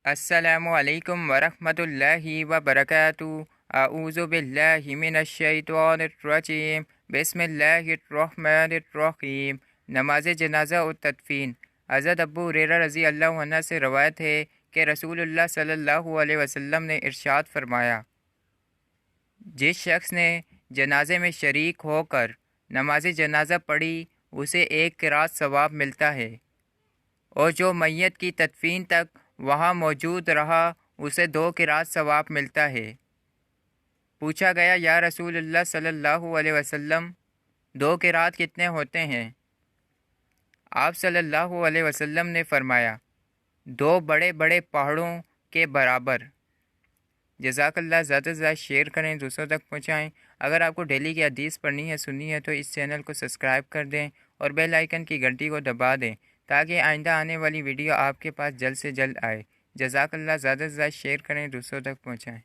السلام علیکم ورحمۃ اللہ وبرکاتہ۔ اعوذ باللہ من الشیطان الرجیم، بسم اللہ الرحمن الرحیم۔ نماز جنازہ و تدفین۔ حضرت ابو ہریرہ رضی اللہ عنہ سے روایت ہے کہ رسول اللہ صلی اللہ علیہ وسلم نے ارشاد فرمایا، جس شخص نے جنازے میں شریک ہو کر نماز جنازہ پڑھی اسے 1 قرات ثواب ملتا ہے، اور جو میت کی تدفین تک وہاں موجود رہا اسے 2 قرات ثواب ملتا ہے۔ پوچھا گیا، یا رسول اللہ صلی اللہ علیہ وسلم 2 قرات کتنے ہوتے ہیں؟ آپ صلی اللہ علیہ وسلم نے فرمایا، 2 بڑے بڑے پہاڑوں کے برابر۔ جزاک اللہ، زیادہ سے زیادہ شیئر کریں، دوسروں تک پہنچائیں۔ اگر آپ کو ڈیلی کی حدیث پڑھنی ہے سننی ہے تو اس چینل کو سبسکرائب کر دیں اور بیل آئیکن کی گھنٹی کو دبا دیں تاکہ آئندہ آنے والی ویڈیو آپ کے پاس جلد سے جلد آئے۔ جزاک اللہ، زیادہ سے زیادہ شیئر کریں، دوسروں تک پہنچائیں۔